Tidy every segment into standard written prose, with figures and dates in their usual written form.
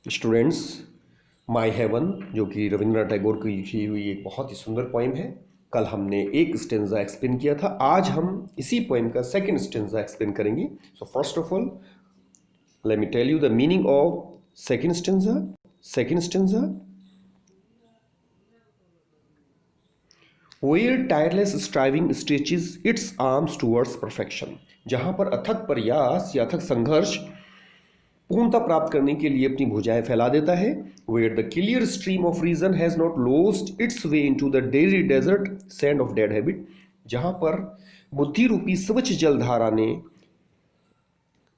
Students, my haven जो कि रविंद्रनाथ टैगोर की लिखी हुई एक बहुत ही सुंदर पोइम है। कल हमने एक स्टेंजा एक्सप्लेन किया था, आज हम इसी पोइम का सेकंड स्टेंजा एक्सप्लेन करेंगे। So first of all let me tell you the meaning of second stanza. Second stanza, where tireless striving stretches its arms towards perfection, जहां पर अथक प्रयास या अथक संघर्ष पूर्णता प्राप्त करने के लिए अपनी भुजाएं फैला देता है। Where the clear stream of reason has not lost its way into the dreary desert sand of dead habit, जहां पर बुद्धि रूपी स्वच्छ जलधारा ने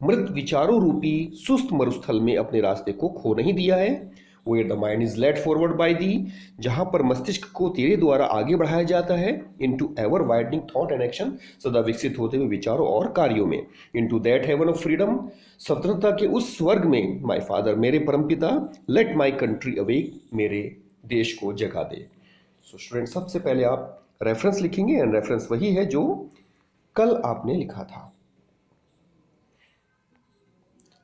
मृत विचारों रूपी सुस्त मरुस्थल में अपने रास्ते को खो नहीं दिया है। Where the mind is led forward by thee, जहां पर मस्तिष्क को तेरे द्वारा आगे बढ़ाया जाता है। Into ever widening thought and action, सदा विकसित होते हुए विचारों और कार्यों में। Into that heaven of freedom, स्वतंत्रता के उस स्वर्ग में। My father, मेरे परमपिता। Let my country awake, मेरे देश को जगा दे। So स्टूडेंट, सबसे पहले आप रेफरेंस लिखेंगे एंड रेफरेंस वही है जो कल आपने लिखा था।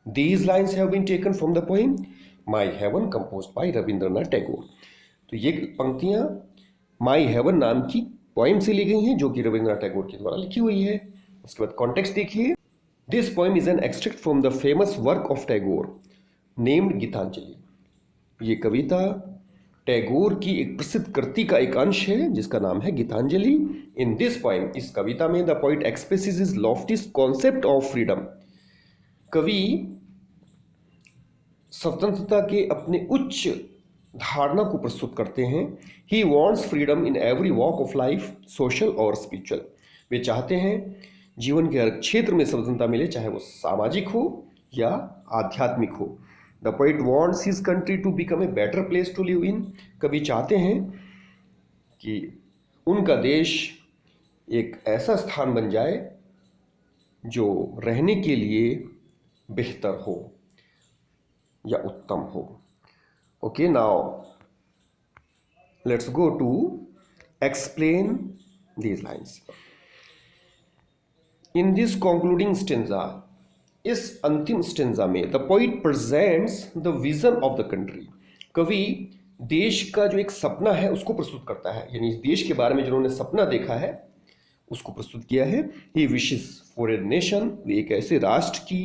These lines have been taken from the poem My Heaven composed by Rabindranath Tagore. तो ये पंक्तियां माई हेवन नाम की पोएम से ली गई हैं जो कि रविंद्रनाथ टैगोर के द्वारा लिखी हुई है। उसके बाद कॉन्टेक्स्ट देखिए। This poem is an extract from the famous work of Tagore named Gitanjali. ये कविता टैगोर की एक प्रसिद्ध कृति का एक अंश है जिसका नाम है गीतांजलि। इन दिस पोएम, इस कविता में the poet expresses his loftiest concept of freedom. कवि स्वतंत्रता के अपने उच्च धारणा को प्रस्तुत करते हैं। He wants freedom in every walk of life, social और स्पिरिचुअल। वे चाहते हैं जीवन के हर क्षेत्र में स्वतंत्रता मिले, चाहे वो सामाजिक हो या आध्यात्मिक हो। The poet wants his country to become a better place to live in. कवि चाहते हैं कि उनका देश एक ऐसा स्थान बन जाए जो रहने के लिए बेहतर हो या उत्तम हो। Okay, now let's go to explain these lines. In this concluding stanza, इस अंतिम स्टेंजा में the poet presents the vision of the country. कवि देश का जो एक सपना है उसको प्रस्तुत करता है, यानी इस देश के बारे में जिन्होंने सपना देखा है उसको प्रस्तुत किया है। He wishes for a nation, वे एक ऐसे राष्ट्र की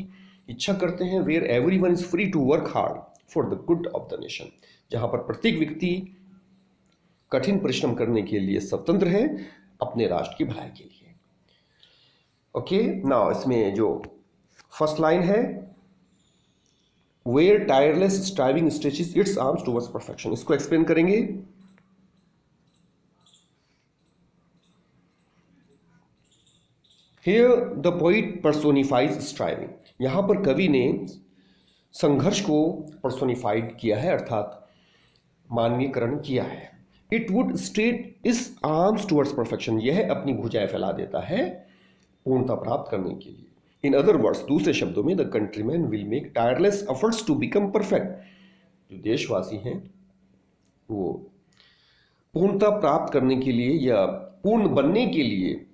इच्छा करते हैं where everyone is free to work hard for the good of the nation, जहां पर प्रत्येक व्यक्ति कठिन परिश्रम करने के लिए स्वतंत्र है अपने राष्ट्र की भलाई के लिए। ओके, नाउ इसमें जो फर्स्ट लाइन है where tireless striving stretches its arms towards perfection, इसको एक्सप्लेन करेंगे। Here the poet personifies striving, यहाँ पर कवि ने संघर्ष को पर्सोनिफाइड किया है, अर्थात मानवीकरण किया है। It would straight its arms towards perfection, यह अपनी भुजाएं फैला देता है पूर्णता प्राप्त करने के लिए। In other words, दूसरे शब्दों में, the countrymen will make tireless efforts to become perfect, जो देशवासी हैं वो पूर्णता प्राप्त करने के लिए या पूर्ण बनने के लिए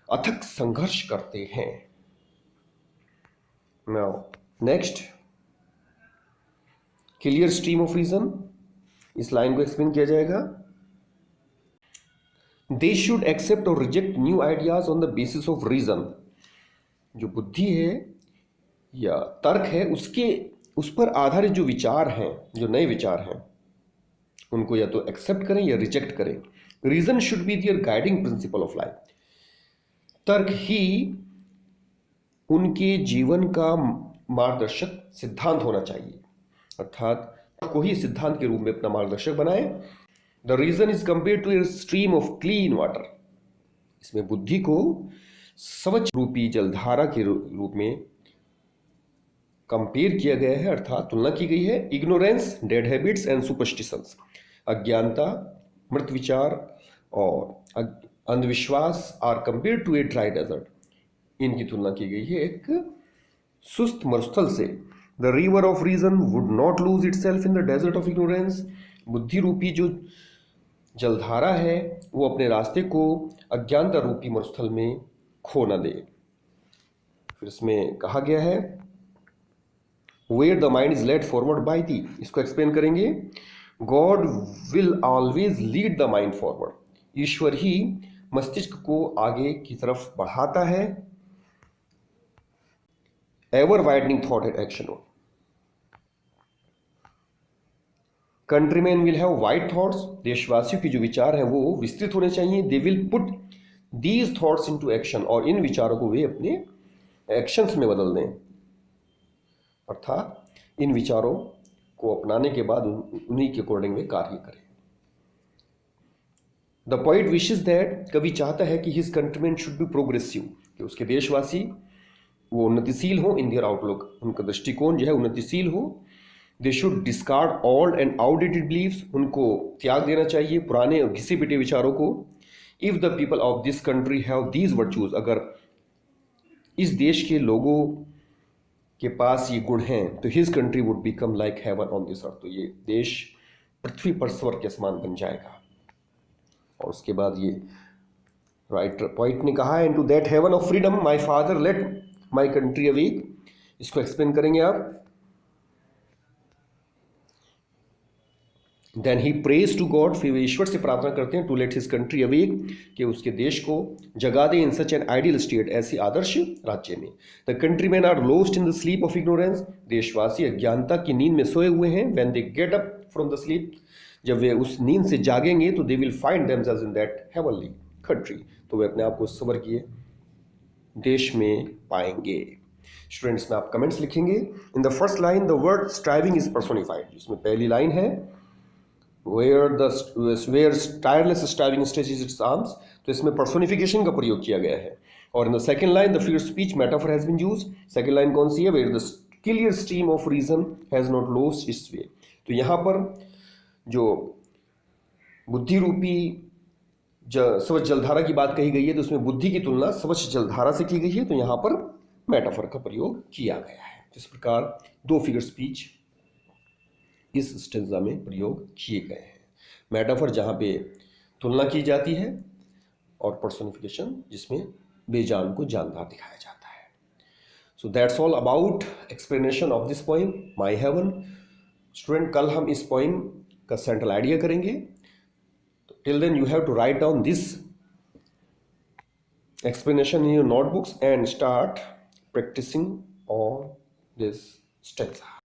अथक संघर्ष करते हैं। Now next, clear stream of reason, इस लाइन को एक्सप्लेन किया जाएगा। दे शुड एक्सेप्ट और reject new ideas on the basis of reason, जो बुद्धि है या तर्क है उस पर आधारित जो विचार हैं, जो नए विचार हैं, उनको या तो एक्सेप्ट करें या रिजेक्ट करें। Reason should be their guiding principle of life, तर्क ही उनके जीवन का मार्गदर्शक सिद्धांत होना चाहिए, अर्थात को ही सिद्धांत के रूप में अपना मार्गदर्शक बनाए। The reason is compare to a stream of clean water, इसमें बुद्धि को स्वच्छ रूपी जलधारा के रूप में कंपेयर किया गया है, अर्थात तुलना की गई है। Ignorance, dead habits and superstitions, अज्ञानता, मृत विचार और अंधविश्वास are compare to a dry desert, इनकी तुलना की गई है एक सुस्त मरुस्थल से। The river of reason would not lose itself in the desert of ignorance, बुद्धि रूपी जो जलधारा है वो अपने रास्ते को अज्ञानता रूपी मरुस्थल में खो न दे। फिर इसमें कहा गया है where the mind is led forward by thee, इसको एक्सप्लेन करेंगे। God will always lead the mind forward, ईश्वर ही मस्तिष्क को आगे की तरफ बढ़ाता है। Ever widening thought and action, countryman will have wide thoughts, देशवासियों के जो विचार हैं वो विस्तृत होने चाहिए। They will put these thoughts into action, और इन विचारों को वे अपने एक्शंस में बदल दें, अर्थात इन विचारों को अपनाने के बाद उन्हीं के अकॉर्डिंग वे कार्य करें। द पोइट विशेस दैट, कवि चाहता है कि his countryman should be progressive, कि उसके देशवासी वो उन्नतिशील हो। इन देयर आउटलुक, उनका दृष्टिकोण जो है उन्नतिशील हो। They should discard old and outdated beliefs, उनको त्याग देना चाहिए पुराने और घिसे पिटे विचारों को। If the people of this country have these virtues, अगर इस देश के लोगों के पास ये गुण हैं तो his country would become like heaven on this earth, तो ये देश पृथ्वी पर स्वर्ग के समान बन जाएगा। और उसके बाद ये राइटर पॉइंट ने कहा, and to that heaven of freedom my father let my country awake, इसको एक्सप्लेन करेंगे आप। Then he prays to God, फिर वे ईश्वर से प्रार्थना करते हैं, to let his country awake, कि उसके देश को जगा दे। In such an ideal state, ऐसी आदर्श राज्य में। The countryman are lost in the sleep of ignorance, देशवासी अज्ञानता की नींद में सोए हुए हैं। When they get up from the sleep, जब वे उस नींद से जागेंगे तो they will find themselves in that heavenly country, तो वे अपने आप को स्वर्गीय देश में पाएंगे। स्टूडेंट्स में आप कमेंट्स लिखेंगे। In the first line the word striving is personified, जिसमें पहली लाइन है where tireless striving stretches its arms, तो इसमें पर्सोनिफिकेशन का प्रयोग किया गया है। और in the second line the free speech metaphor has been used, second line कौन सी है, where the clear stream of reason has not lost its way, तो यहाँ पर जो बुद्धि रूपी स्वच्छ जलधारा की बात कही गई है, तो उसमें बुद्धि की तुलना स्वच्छ जलधारा से की गई है, तो यहाँ पर मेटाफर का प्रयोग किया गया है। इस प्रकार दो फिगर स्पीच इस स्टेंजा में प्रयोग किए गए हैं। मेटाफर जहाँ पे तुलना की जाती है, और पर्सोनिफिकेशन जिसमें बेजान को जानदार दिखाया जाता है। So that's all about explanation of this poem my heaven. Student, कल हम इस पोइम का सेंट्रल आइडिया करेंगे। Till then you have to write down this explanation in your notebooks and start practicing on this stanza.